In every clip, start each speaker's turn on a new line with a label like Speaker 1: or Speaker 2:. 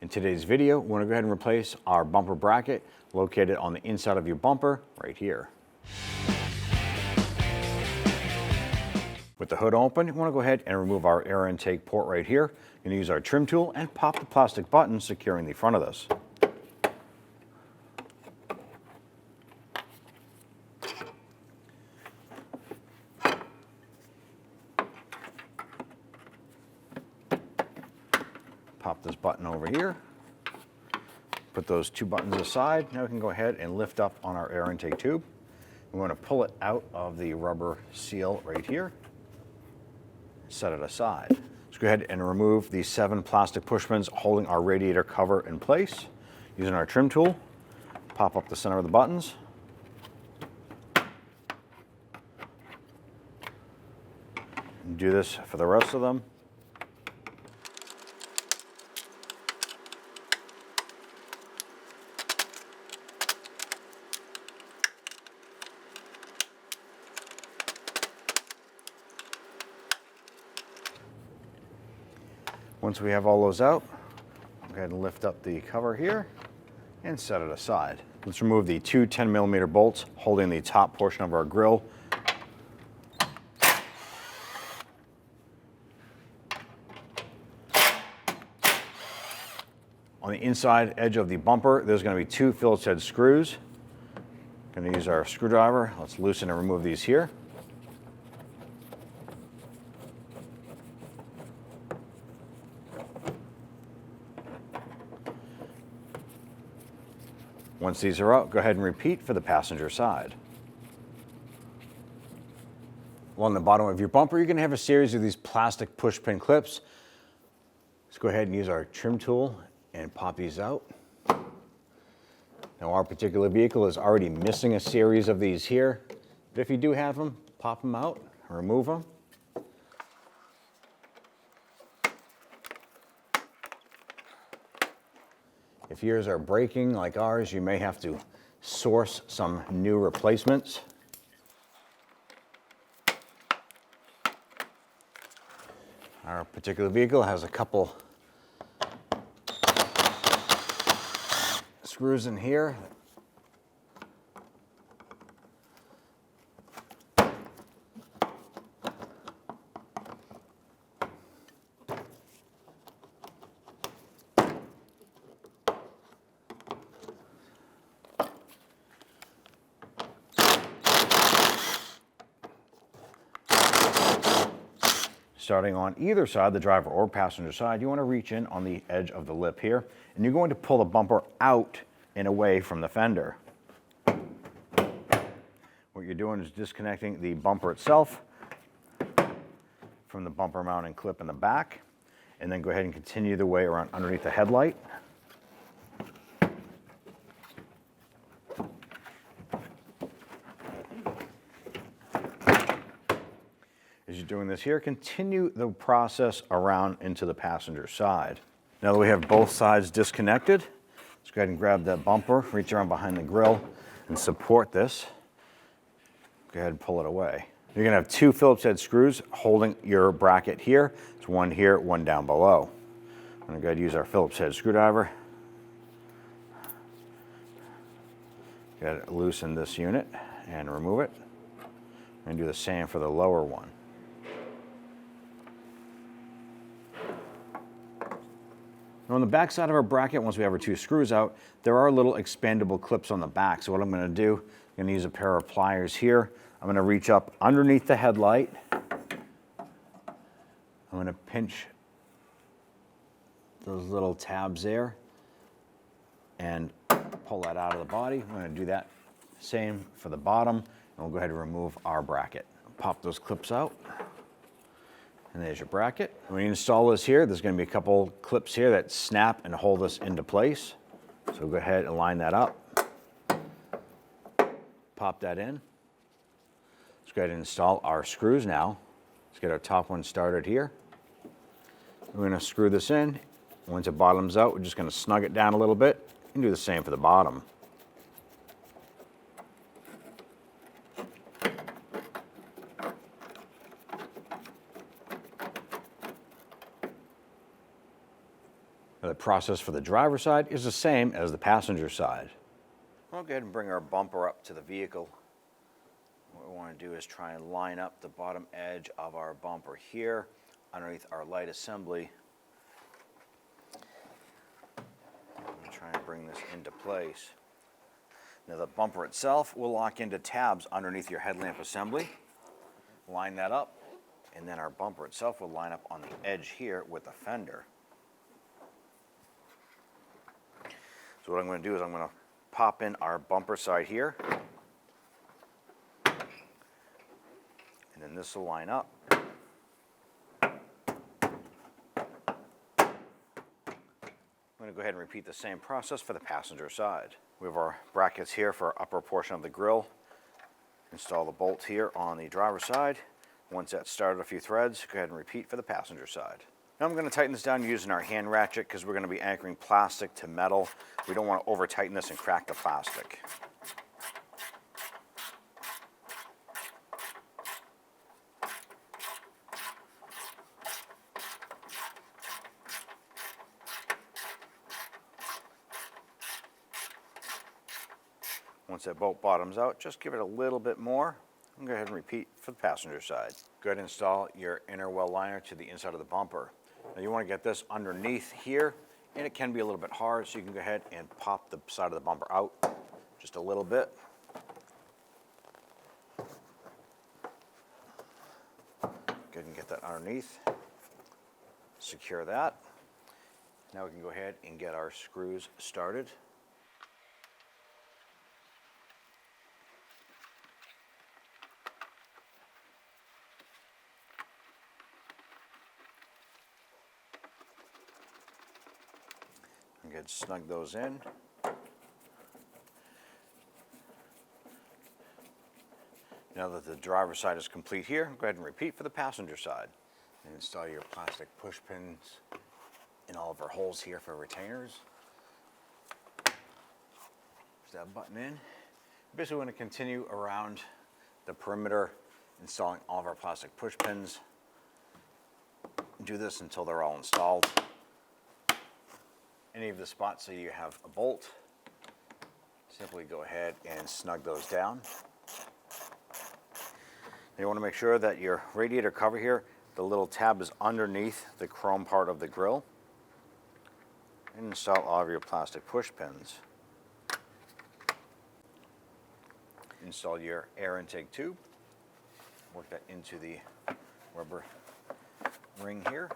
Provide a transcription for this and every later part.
Speaker 1: In today's video, we're going to go ahead and replace our bumper bracket located on the inside of your bumper right here. With the hood open, we want to go ahead and remove our air intake port right here. You're going to use our trim tool and pop the plastic button securing the front of this. Pop this button over here. Put those two buttons aside. Now we can go ahead and lift up on our air intake tube. We want to pull it out of the rubber seal right here. Set it aside. Let's go ahead and remove the 7 plastic push pins holding our radiator cover in place. Using our trim tool, pop up the center of the buttons. And do this for the rest of them. Once we have all those out, go ahead and lift up the cover here and set it aside. Let's remove the 2 10mm bolts holding the top portion of our grill. On the inside edge of the bumper, there's going to be 2 Phillips head screws. Going to use our screwdriver. Let's loosen and remove these here. Once these are out, go ahead and repeat for the passenger side. Along the bottom of your bumper, you're going to have a series of these plastic push pin clips. Let's go ahead and use our trim tool and pop these out. Now our particular vehicle is already missing a series of these here, but if you do have them, pop them out, remove them. If yours are breaking like ours, you may have to source some new replacements. Our particular vehicle has a couple screws in here. Starting on either side, the driver or passenger side, you want to reach in on the edge of the lip here, and you're going to pull the bumper out and away from the fender. What you're doing is disconnecting the bumper itself from the bumper mounting clip in the back, and then go ahead and continue the way around underneath the headlight. As you're doing this here, continue the process around into the passenger side. Now that we have both sides disconnected, let's go ahead and grab that bumper, reach around behind the grill, and support this. Go ahead and pull it away. You're going to have 2 Phillips head screws holding your bracket here. It's one here, one down below. I'm going to go ahead and use our Phillips head screwdriver. Go ahead and loosen this unit and remove it. And do the same for the lower one. Now on the back side of our bracket, once we have our 2 screws out, there are little expandable clips on the back. So what I'm going to do, I'm going to use a pair of pliers here. I'm going to reach up underneath the headlight. I'm going to pinch those little tabs there and pull that out of the body. I'm going to do that same for the bottom, and we'll go ahead and remove our bracket. Pop those clips out. And there's your bracket. When you install this here, there's going to be a couple clips here that snap and hold this into place. So go ahead and line that up. Pop that in. Let's go ahead and install our screws now. Let's get our top one started here. We're going to screw this in. Once it bottoms out, we're just going to snug it down a little bit and do the same for the bottom. process for the driver's side is the same as the passenger side. We'll go ahead and bring our bumper up to the vehicle. What we want to do is try and line up the bottom edge of our bumper here underneath our light assembly. I'm going to try and bring this into place. Now the bumper itself will lock into tabs underneath your headlamp assembly. Line that up, and then our bumper itself will line up on the edge here with the fender. So what I'm going to do is I'm going to pop in our bumper side here, and then this will line up. I'm going to go ahead and repeat the same process for the passenger side. We have our brackets here for our upper portion of the grille. Install the bolt here on the driver's side. Once that's started a few threads, go ahead and repeat for the passenger side. Now I'm going to tighten this down using our hand ratchet because we're going to be anchoring plastic to metal. We don't want to over tighten this and crack the plastic. Once that bolt bottoms out, just give it a little bit more. And go ahead and repeat for the passenger side. Go ahead and install your inner well liner to the inside of the bumper. Now you want to get this underneath here, and it can be a little bit hard, so you can go ahead and pop the side of the bumper out just a little bit. Go ahead and get that underneath. Secure that. Now we can go ahead and get our screws started. Go ahead and snug those in. Now that the driver's side is complete here, go ahead and repeat for the passenger side. And install your plastic push pins in all of our holes here for retainers. Push that button in. Basically, we're going to continue around the perimeter, installing all of our plastic push pins. Do this until they're all installed. Any of the spots that you have a bolt, simply go ahead and snug those down. You want to make sure that your radiator cover here, the little tab is underneath the chrome part of the grille. And install all of your plastic push pins. Install your air intake tube. Work that into the rubber ring here.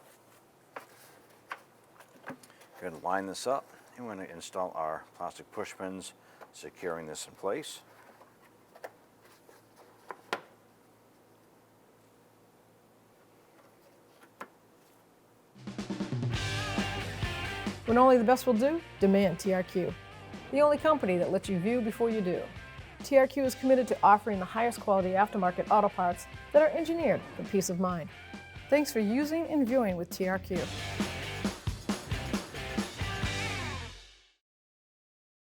Speaker 1: Go ahead and line this up, and we're going to install our plastic push pins, securing this in place.
Speaker 2: When only the best will do, demand TRQ. The only company that lets you view before you do. TRQ is committed to offering the highest quality aftermarket auto parts that are engineered for peace of mind. Thanks for using and viewing with TRQ.